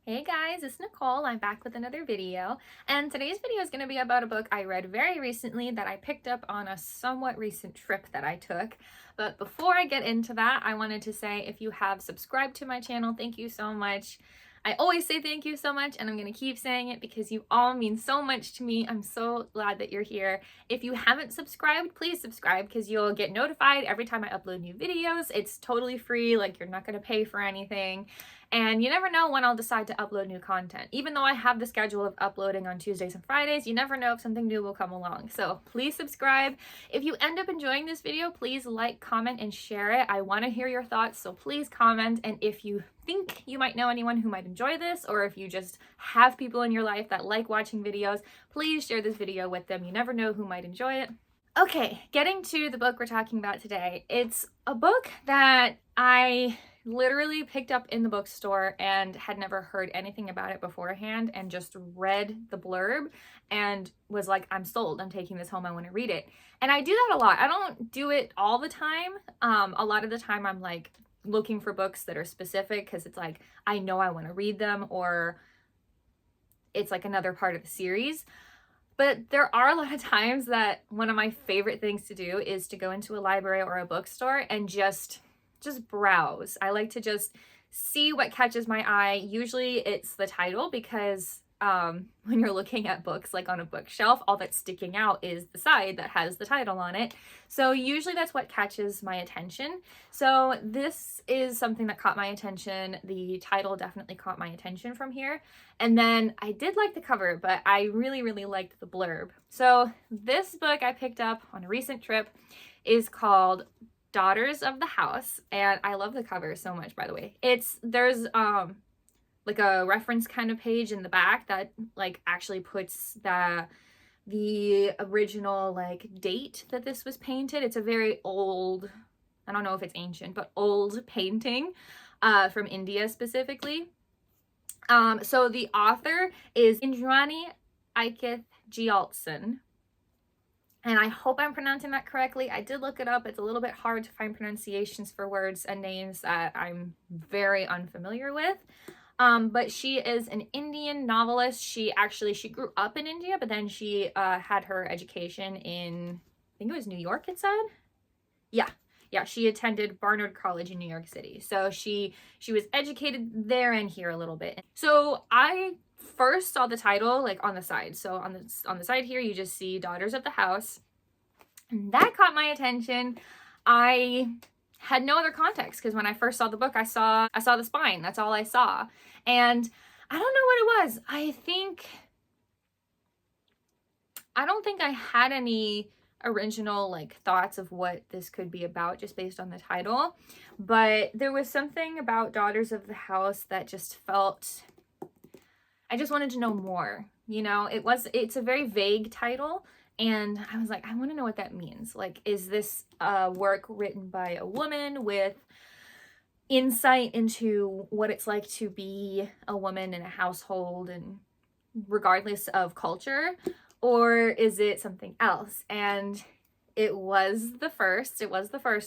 Hey guys, it's Nicole. I'm back with another video, and today's video is going to be about a book I read very recently that I picked up on a somewhat recent trip that I took. But before I get into that, I wanted to say if you have subscribed to my channel, thank you so much. I always say thank you so much, and I'm going to keep saying it because you all mean so much to me. I'm so glad that you're here. If you haven't subscribed, please subscribe because you'll get notified every time I upload new videos. It's totally free, like you're not going to pay for anything. And you never know when I'll decide to upload new content. Even though I have the schedule of uploading on Tuesdays and Fridays, you never know if something new will come along. So please subscribe. If you end up enjoying this video, please like, comment, and share it. I want to hear your thoughts, so please comment. And if you think you might know anyone who might enjoy this, or if you just have people in your life that like watching videos, please share this video with them. You never know who might enjoy it. Okay, getting to the book we're talking about today. It's a book that I literally picked up in the bookstore and had never heard anything about it beforehand, and just read the blurb and was like, I'm sold. I'm taking this home. I want to read it. And I do that a lot. I don't do it all the time. A lot of the time I'm like looking for books that are specific because it's like I know I want to read them, or it's like another part of the series. But there are a lot of times that one of my favorite things to do is to go into a library or a bookstore and just browse. I like to just see what catches my eye. Usually it's the title, because when you're looking at books like on a bookshelf, all that's sticking out is the side that has the title on it. So usually that's what catches my attention. So this is something that caught my attention. The title definitely caught my attention from here. And then I did like the cover, but I really, really liked the blurb. So this book I picked up on a recent trip is called Daughters of the House, and I love the cover so much, by the way. There's like a reference kind of page in the back that like actually puts the original like date that this was painted. It's a very old, I don't know if it's ancient, but old painting from India specifically. So the author is Indrani Aikith Gyaltsen. And I hope I'm pronouncing that correctly. I did look it up. It's a little bit hard to find pronunciations for words and names that I'm very unfamiliar with. But she is an Indian novelist. She grew up in India, but then she had her education in, I think it was New York, it said? Yeah, she attended Barnard College in New York City. So she was educated there and here a little bit. So I first saw the title like on the side. So on the side here, you just see Daughters of the House. And that caught my attention. I had no other context because when I first saw the book, I saw the spine. That's all I saw. And I don't know what it was. I don't think I had any original like thoughts of what this could be about just based on the title, but there was something about Daughters of the House that just felt, I just wanted to know more. You know, it's a very vague title, and I was like, I want to know what that means. Like, is this a work written by a woman with insight into what it's like to be a woman in a household and regardless of culture? Or is it something else? And it was the first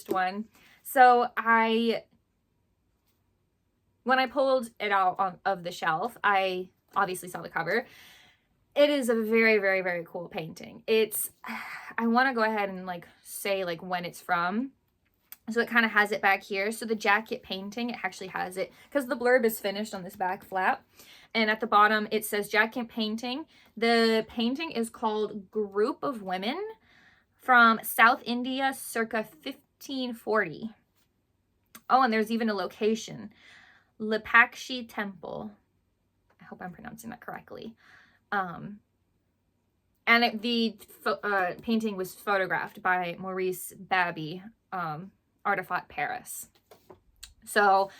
one. So when I pulled it out of the shelf, I obviously saw the cover. It is a very, very, very cool painting. I want to go ahead and like say like when it's from. So it kind of has it back here. So the jacket painting, it actually has it because the blurb is finished on this back flap. And at the bottom, it says jacket painting. The painting is called Group of Women from South India circa 1540. Oh, and there's even a location, Lipakshi Temple. I hope I'm pronouncing that correctly. And the painting was photographed by Maurice Babby, Artefat Paris. So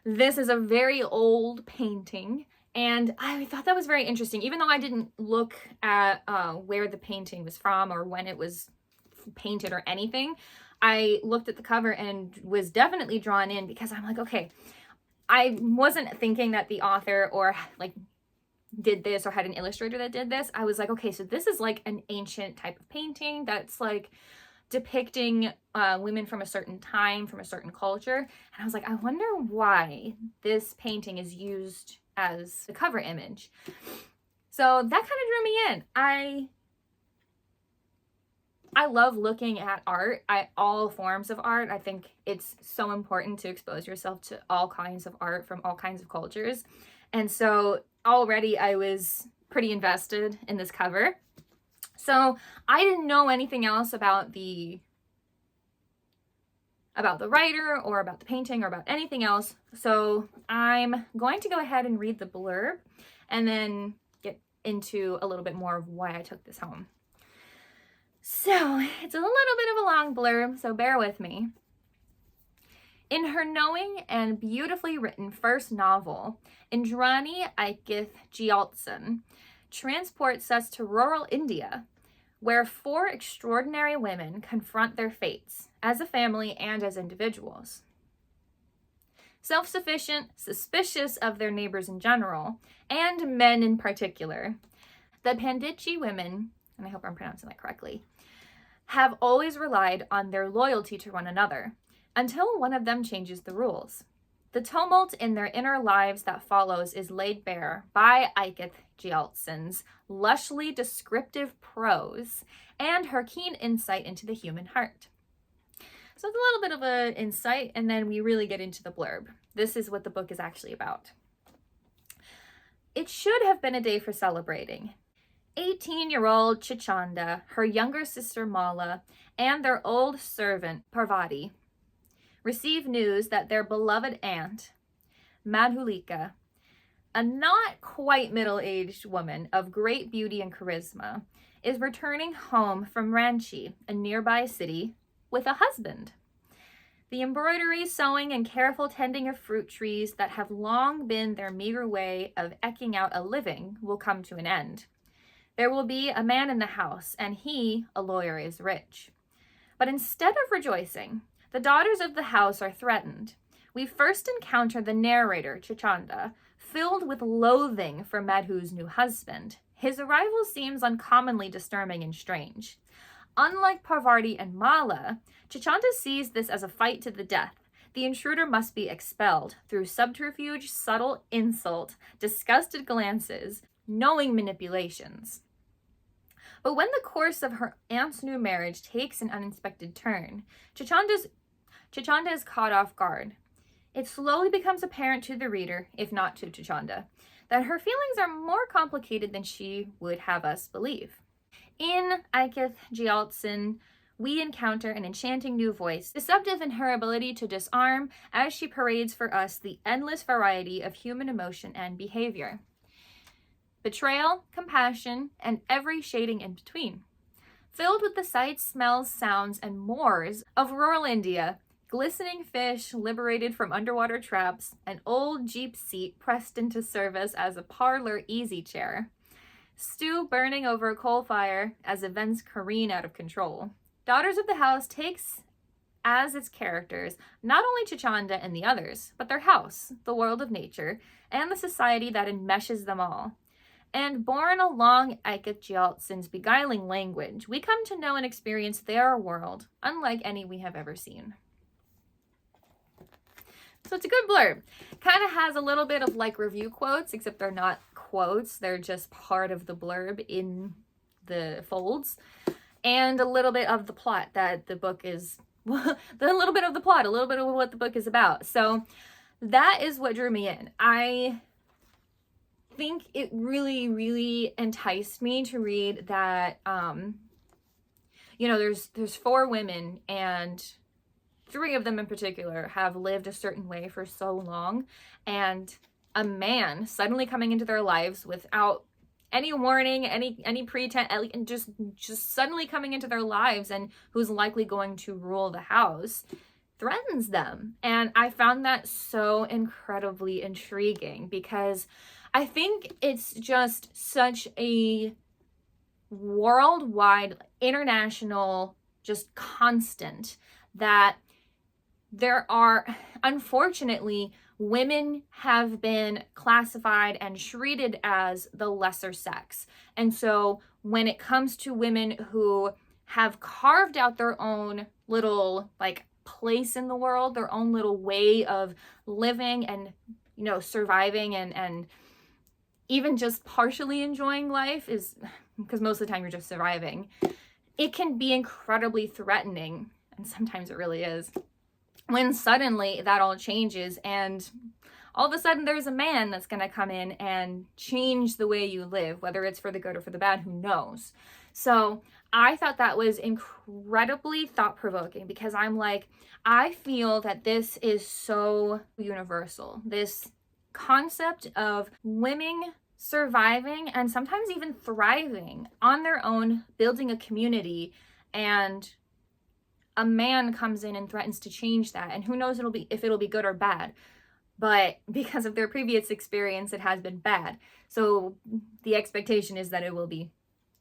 this is a very old painting, and I thought that was very interesting. Even though I didn't look at where the painting was from or when it was painted or anything, I looked at the cover and was definitely drawn in because I'm like, okay, I wasn't thinking that the author or like did this or had an illustrator that did this. I was like, okay, so this is like an ancient type of painting that's like depicting women from a certain time, from a certain culture. And I was like, I wonder why this painting is used as the cover image. So that kind of drew me in. I love looking at art, all forms of art. I think it's so important to expose yourself to all kinds of art from all kinds of cultures. And so already I was pretty invested in this cover. So I didn't know anything else about the writer or about the painting or about anything else. So I'm going to go ahead and read the blurb and then get into a little bit more of why I took this home. So it's a little bit of a long blurb, so bear with me. In her knowing and beautifully written first novel, Indrani Aikith Gyaltsen transports us to rural India, where 4 extraordinary women confront their fates as a family and as individuals. Self-sufficient, suspicious of their neighbors in general, and men in particular, the Panditji women, and I hope I'm pronouncing that correctly, have always relied on their loyalty to one another, until one of them changes the rules. The tumult in their inner lives that follows is laid bare by Aikith Gyaltsen's lushly descriptive prose and her keen insight into the human heart. So it's a little bit of an insight, and then we really get into the blurb. This is what the book is actually about. It should have been a day for celebrating. 18-year-old Chichanda, her younger sister Mala, and their old servant Parvati receive news that their beloved aunt, Madhulika, a not quite middle-aged woman of great beauty and charisma, is returning home from Ranchi, a nearby city, with a husband. The embroidery, sewing, and careful tending of fruit trees that have long been their meager way of eking out a living will come to an end. There will be a man in the house, and he, a lawyer, is rich. But instead of rejoicing, the daughters of the house are threatened. We first encounter the narrator, Chichanda, filled with loathing for Madhu's new husband. His arrival seems uncommonly disturbing and strange. Unlike Parvati and Mala, Chichanda sees this as a fight to the death. The intruder must be expelled through subterfuge, subtle insult, disgusted glances, knowing manipulations. But when the course of her aunt's new marriage takes an unexpected turn, Chichanda is caught off guard. It slowly becomes apparent to the reader, if not to Chichanda, that her feelings are more complicated than she would have us believe. In Aikith Gyaltsen, we encounter an enchanting new voice, deceptive in her ability to disarm as she parades for us the endless variety of human emotion and behavior. Betrayal, compassion, and every shading in between. Filled with the sights, smells, sounds, and mores of rural India, glistening fish liberated from underwater traps, an old Jeep seat pressed into service as a parlor easy chair, stew burning over a coal fire as events careen out of control. Daughters of the House takes as its characters not only Chichanda and the others, but their house, the world of nature, and the society that enmeshes them all. And borne along Aikith Gyaltsen's beguiling language, we come to know and experience their world, unlike any we have ever seen. So it's a good blurb. Kind of has a little bit of like review quotes, except they're not quotes. They're just part of the blurb in the folds. And a little bit of the plot that the book is, a little bit of the plot, a little bit of what the book is about. So that is what drew me in. I think it really, really enticed me to read that, there's 4 women, and 3 of them in particular have lived a certain way for so long, and a man suddenly coming into their lives without any warning, any pretense, and just suddenly coming into their lives, and who's likely going to rule the house, threatens them. And I found that so incredibly intriguing, because I think it's just such a worldwide, international, just constant that there are, unfortunately, women have been classified and treated as the lesser sex. And so when it comes to women who have carved out their own little like place in the world, their own little way of living and, you know, surviving and even just partially enjoying life, is because most of the time you're just surviving. It can be incredibly threatening, and sometimes it really is, when suddenly that all changes and all of a sudden there's a man that's going to come in and change the way you live, whether it's for the good or for the bad, who knows. So I thought that was incredibly thought-provoking, because I'm like, I feel that this is so universal. This concept of women surviving and sometimes even thriving on their own, building a community, and a man comes in and threatens to change that. And who knows if it'll be good or bad. But because of their previous experience, it has been bad. So the expectation is that it will be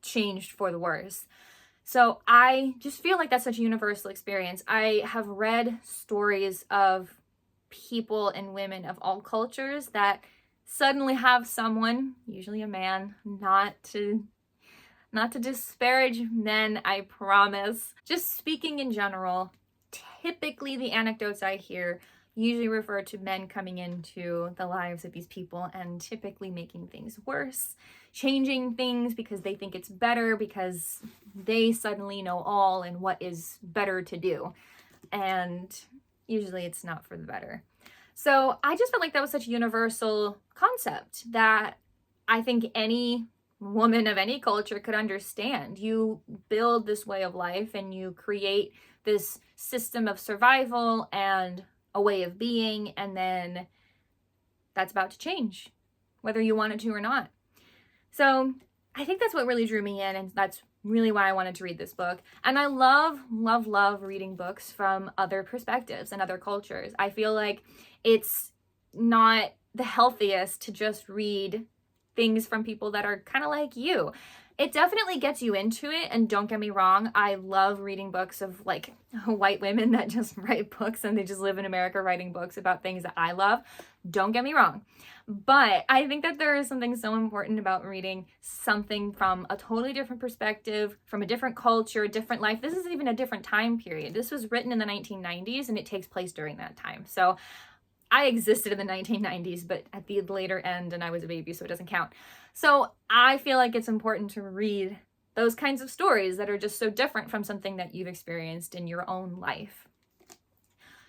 changed for the worse. So I just feel like that's such a universal experience. I have read stories of people and women of all cultures that suddenly have someone, usually a man, not to disparage men, I promise. Just speaking in general, typically the anecdotes I hear usually refer to men coming into the lives of these people and typically making things worse, changing things because they think it's better, because they suddenly know all and what is better to do. And usually it's not for the better. So I just felt like that was such a universal concept that I think any woman of any culture could understand. You build this way of life and you create this system of survival and a way of being, and then that's about to change, whether you want it to or not. So I think that's what really drew me in, and that's really why I wanted to read this book. And I love reading books from other perspectives and other cultures. I feel like it's not the healthiest to just read things from people that are kind of like you. It definitely gets you into it, and don't get me wrong, I love reading books of like white women that just write books and they just live in America writing books about things that I love. Don't get me wrong. But I think that there is something so important about reading something from a totally different perspective, from a different culture, a different life. This is even a different time period. This was written in the 1990s and it takes place during that time. So I existed in the 1990s, but at the later end, and I was a baby, so it doesn't count. So I feel like it's important to read those kinds of stories that are just so different from something that you've experienced in your own life.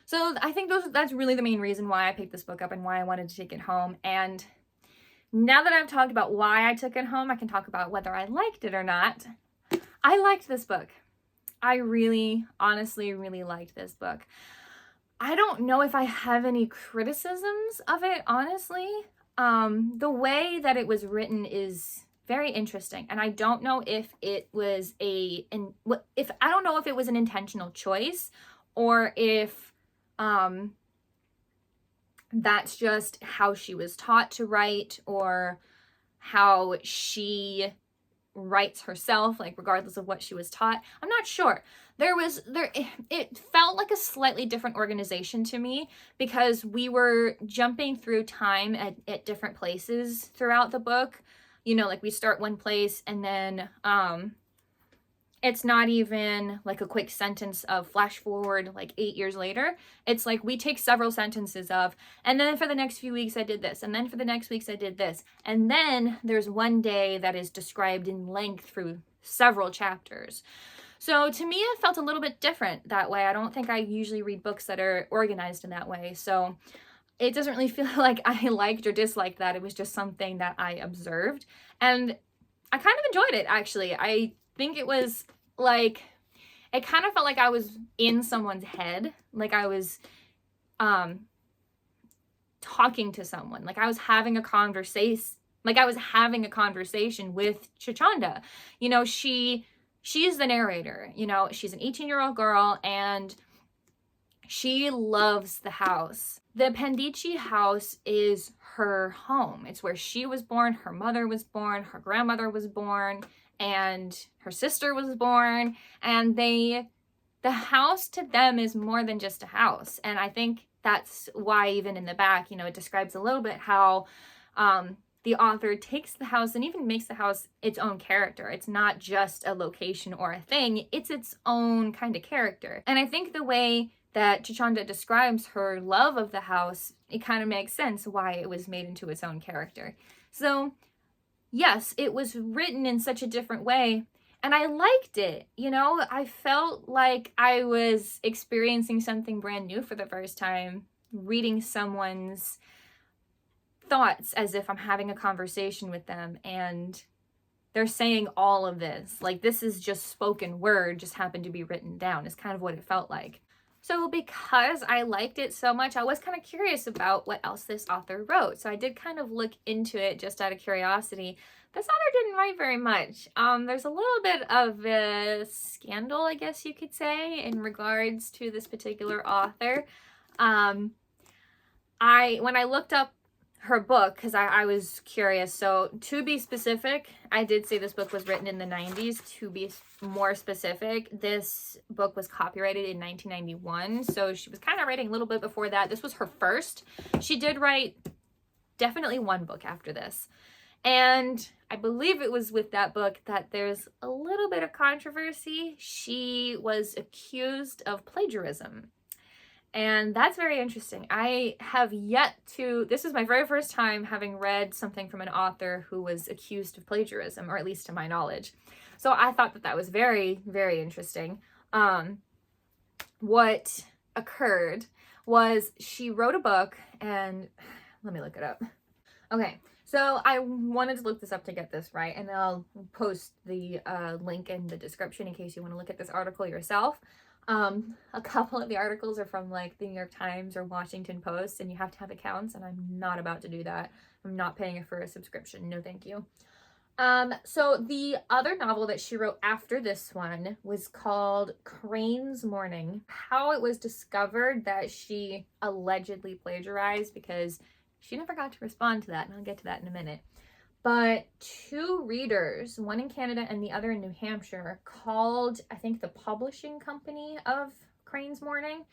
So I think that's really the main reason why I picked this book up and why I wanted to take it home. And now that I've talked about why I took it home, I can talk about whether I liked it or not. I liked this book. I really, honestly, really liked this book. I don't know if I have any criticisms of it, honestly. The way that it was written is very interesting, and I don't know if it was I don't know if it was an intentional choice, or if that's just how she was taught to write, or how she writes herself, like regardless of what she was taught. I'm not sure. It felt like a slightly different organization to me, because we were jumping through time at different places throughout the book. You know, like we start one place and then it's not even like a quick sentence of flash forward like 8 years later. It's like we take several sentences of, and then for the next few weeks I did this, and then for the next weeks I did this, and then there's one day that is described in length through several chapters. So to me it felt a little bit different that way. I don't think I usually read books that are organized in that way, so it doesn't really feel like I liked or disliked that. It was just something that I observed, and I kind of enjoyed it, actually. I think it was like, it kind of felt like I was in someone's head, like I was talking to someone, like I was having a conversation, with Chachanda. You know, she's the narrator. You know, she's an 18-year-old girl and she loves the house. The Pandichi house is her home. It's where she was born, her mother was born, her grandmother was born, and her sister was born. And the house to them is more than just a house. And I think that's why even in the back, you know, it describes a little bit how the author takes the house and even makes the house its own character. It's not just a location or a thing, it's its own kind of character. And I think the way that Chichanda describes her love of the house, it kind of makes sense why it was made into its own character. So yes, it was written in such a different way, and I liked it. You know, I felt like I was experiencing something brand new for the first time, reading someone's thoughts as if I'm having a conversation with them, and they're saying all of this. Like, this is just spoken word, just happened to be written down, is kind of what it felt like. So because I liked it so much, I was kind of curious about what else this author wrote. So I did kind of look into it just out of curiosity. This author didn't write very much. There's a little bit of a scandal, I guess you could say, in regards to this particular author. When I looked up her book, because I was curious, so to be specific, I did say this book was written in the 90s. To be more specific, this book was copyrighted in 1991, so she was kind of writing a little bit before that. This was her first. She did write definitely one book after this, and I believe it was with that book that there's a little bit of controversy. She was accused of plagiarism. And that's very interesting. I have yet to, this is my very first time having read something from an author who was accused of plagiarism, or at least to my knowledge. So I thought that that was very, very interesting. What occurred was she wrote a book, and let me look it up. Okay, so I wanted to look this up to get this right, and I'll post the link in the description in case you want to look at this article yourself. A couple of the articles are from like the New York Times or Washington Post, and you have to have accounts, and I'm not about to do that. I'm not paying for a subscription. No, thank you. So the other novel that she wrote after this one was called Crane's Morning. How it was discovered that she allegedly plagiarized, because she never got to respond to that, and I'll get to that in a minute. But two readers, one in Canada and the other in New Hampshire, called, I think, the publishing company of Crane's Morning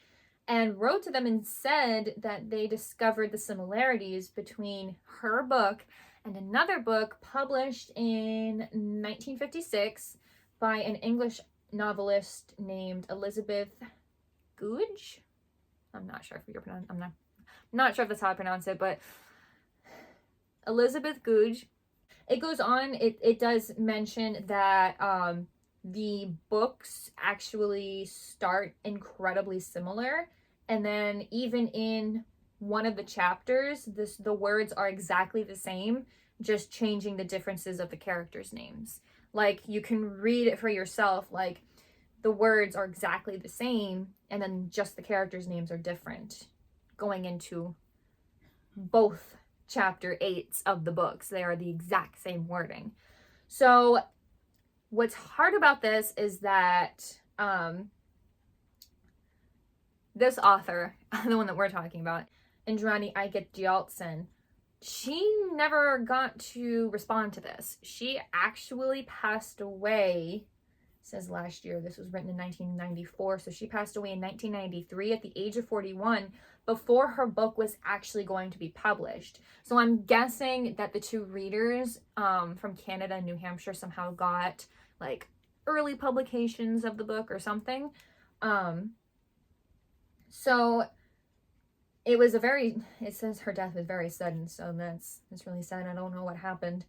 and wrote to them and said that they discovered the similarities between her book and another book published in 1956 by an English novelist named Elizabeth Goudge. I'm not sure if you're pronouncing, I'm not sure if that's how I pronounce it, but Elizabeth Goudge. It goes on, it does mention that the books actually start incredibly similar, and then even in one of the chapters, the words are exactly the same, just changing the differences of the characters' names. Like, you can read it for yourself, like the words are exactly the same, and then just the characters' names are different going into both chapter 8s of the books. They are the exact same wording. So what's hard about this is that this author, the one that we're talking about, Indrani Aiyat-Gyaltsen, she never got to respond to this. She actually passed away, says last year. This was written in 1994, so she passed away in 1993 at the age of 41, before her book was actually going to be published. So I'm guessing that the two readers from Canada and New Hampshire somehow got like early publications of the book or something. So it was it says her death was very sudden, so that's really sad. I don't know what happened.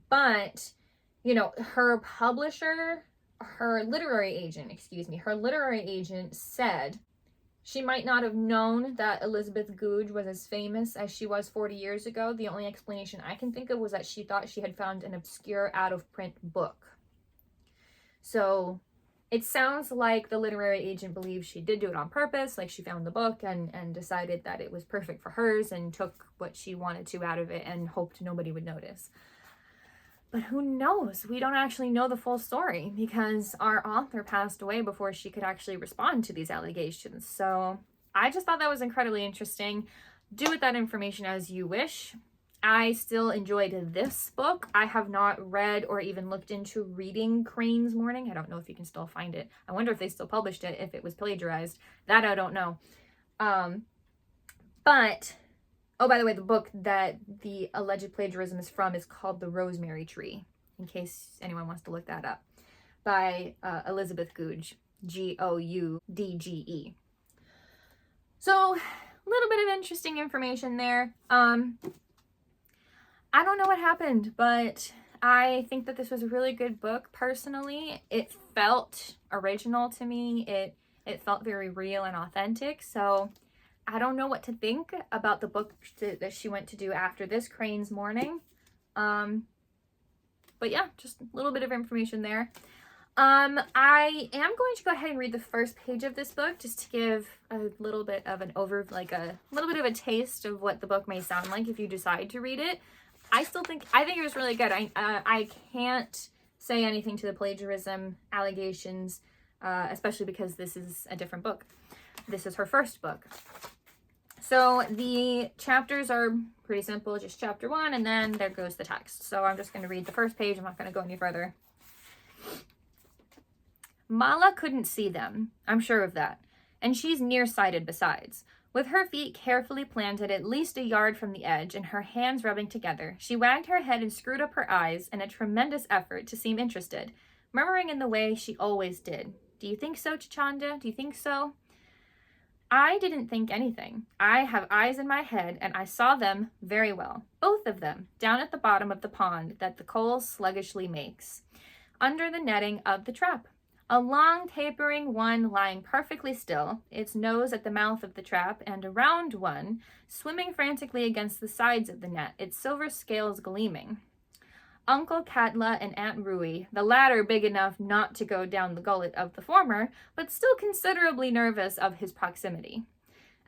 But, you know, her literary agent said she might not have known that Elizabeth Goudge was as famous as she was 40 years ago. The only explanation I can think of was that she thought she had found an obscure out-of-print book. So it sounds like the literary agent believes she did do it on purpose, like she found the book and decided that it was perfect for hers and took what she wanted to out of it and hoped nobody would notice. But who knows? We don't actually know the full story because our author passed away before she could actually respond to these allegations. So I just thought that was incredibly interesting. Do with that information as you wish. I still enjoyed this book. I have not read or even looked into reading Crane's Morning. I don't know if you can still find it. I wonder if they still published it, if it was plagiarized. That I don't know. But Oh, by the way, the book that the alleged plagiarism is from is called The Rosemary Tree, in case anyone wants to look that up, by Elizabeth Goudge, Goudge. So, a little bit of interesting information there. I don't know what happened, but I think that this was a really good book, personally. It felt original to me. It felt very real and authentic, so I don't know what to think about the book that she went to do after this, Crane's Morning. But yeah, just a little bit of information there. I am going to go ahead and read the first page of this book just to give a little bit of an a little bit of a taste of what the book may sound like if you decide to read it. I think it was really good. I can't say anything to the plagiarism allegations, especially because this is a different book. This is her first book. So the chapters are pretty simple, just chapter 1, and then there goes the text. So I'm just going to read the first page. I'm not going to go any further. Mala couldn't see them, I'm sure of that, and she's nearsighted besides. With her feet carefully planted at least a yard from the edge and her hands rubbing together, she wagged her head and screwed up her eyes in a tremendous effort to seem interested, murmuring in the way she always did. Do you think so, Chachanda? Do you think so? I didn't think anything. I have eyes in my head, and I saw them very well, both of them, down at the bottom of the pond that the coal sluggishly makes, under the netting of the trap. A long, tapering one lying perfectly still, its nose at the mouth of the trap, and a round one, swimming frantically against the sides of the net, its silver scales gleaming. Uncle Katla and Aunt Rui, the latter big enough not to go down the gullet of the former, but still considerably nervous of his proximity.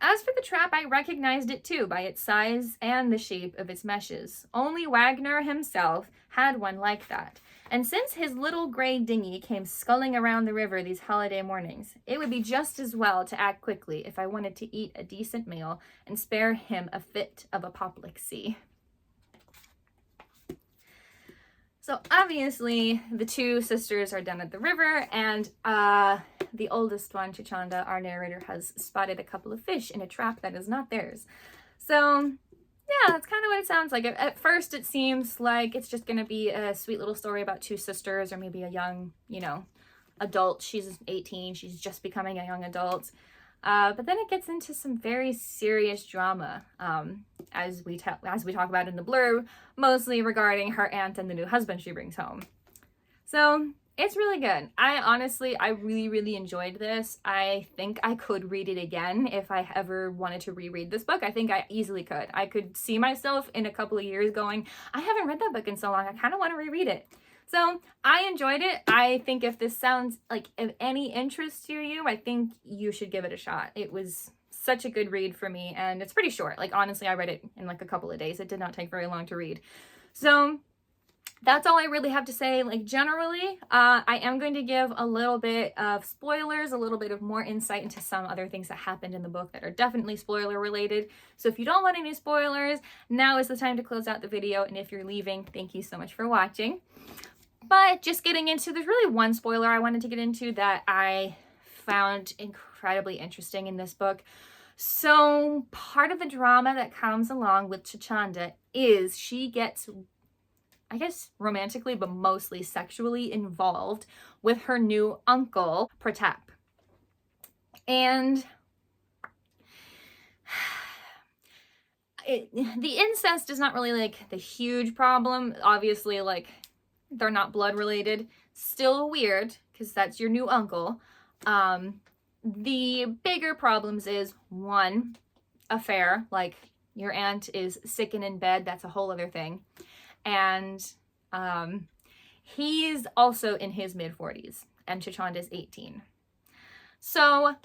As for the trap, I recognized it too by its size and the shape of its meshes. Only Wagner himself had one like that. And since his little gray dinghy came sculling around the river these holiday mornings, it would be just as well to act quickly if I wanted to eat a decent meal and spare him a fit of apoplexy. So obviously, the two sisters are down at the river, and the oldest one, Chachanda, our narrator, has spotted a couple of fish in a trap that is not theirs. So yeah, that's kind of what it sounds like. At first, it seems like it's just going to be a sweet little story about two sisters, or maybe a young, adult. She's 18. She's just becoming a young adult. But then it gets into some very serious drama, as we talk about in the blurb, mostly regarding her aunt and the new husband she brings home. So it's really good. I really, really enjoyed this. I think I could read it again if I ever wanted to reread this book. I think I easily could. I could see myself in a couple of years going, I haven't read that book in so long. I kind of want to reread it. So I enjoyed it. I think if this sounds like of any interest to you, I think you should give it a shot. It was such a good read for me, and it's pretty short. Like, honestly, I read it in like a couple of days. It did not take very long to read. So that's all I really have to say. Like, generally, I am going to give a little bit of spoilers, a little bit of more insight into some other things that happened in the book that are definitely spoiler related. So if you don't want any spoilers, now is the time to close out the video. And if you're leaving, thank you so much for watching. But just getting into, there's really one spoiler I wanted to get into that I found incredibly interesting in this book. So part of the drama that comes along with Chachanda is she gets, I guess, romantically, but mostly sexually involved with her new uncle, Pratap. And the incest is not really like the huge problem. Obviously, like, they're not blood related. Still weird, because that's your new uncle. The bigger problems is, one, affair. Like, your aunt is sick and in bed. That's a whole other thing. And he's also in his mid-40s, and Chachanda's 18. So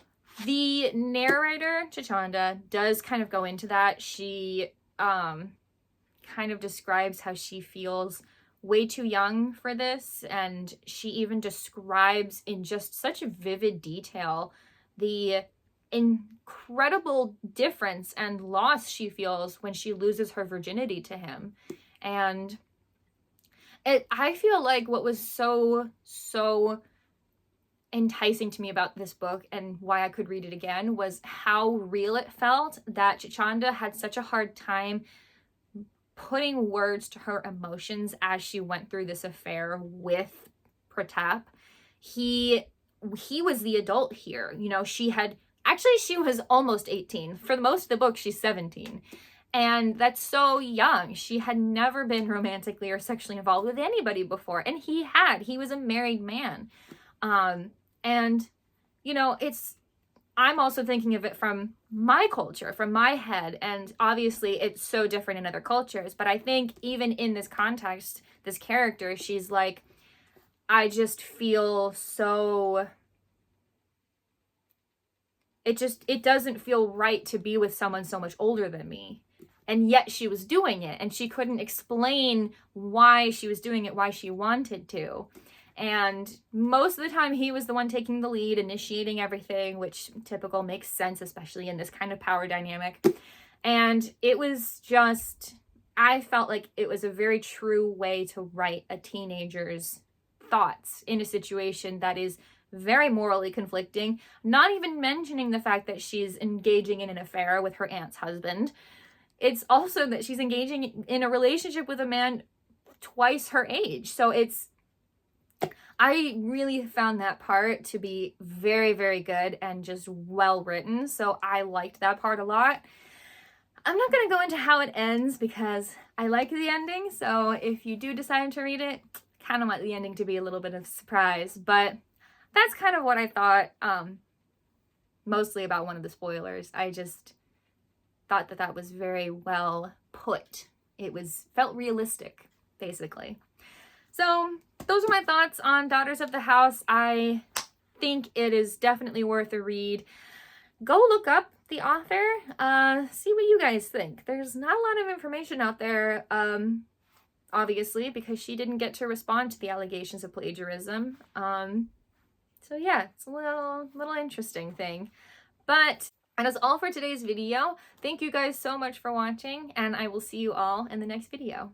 the narrator, Chachanda, does kind of go into that. She kind of describes how she feels way too young for this, and she even describes in just such vivid detail the incredible difference and loss she feels when she loses her virginity to him. And I feel like what was so enticing to me about this book and why I could read it again was how real it felt, that Chanda had such a hard time putting words to her emotions as she went through this affair with Pratap. He was the adult here. You know, she was almost 18. For most of the book, she's 17. And that's so young. She had never been romantically or sexually involved with anybody before. And he was a married man. And, you know, I'm also thinking of it from my culture, from my head. And obviously it's so different in other cultures. But I think even in this context, this character, she's like, I just feel so... It doesn't feel right to be with someone so much older than me. And yet she was doing it, and she couldn't explain why she was doing it, why she wanted to. And most of the time he was the one taking the lead, initiating everything, which typical makes sense, especially in this kind of power dynamic. And it was just, I felt like it was a very true way to write a teenager's thoughts in a situation that is very morally conflicting, not even mentioning the fact that she's engaging in an affair with her aunt's husband. It's also that she's engaging in a relationship with a man twice her age. So I really found that part to be very, very good and just well written. So I liked that part a lot. I'm not going to go into how it ends because I like the ending. So if you do decide to read it, kind of want the ending to be a little bit of a surprise. But that's kind of what I thought, mostly about one of the spoilers. I just thought that was very well put. Felt realistic, basically. So those are my thoughts on Daughters of the House. I think it is definitely worth a read. Go look up the author, see what you guys think. There's not a lot of information out there, obviously, because she didn't get to respond to the allegations of plagiarism. So yeah, it's a little interesting thing. But that is all for today's video. Thank you guys so much for watching, and I will see you all in the next video.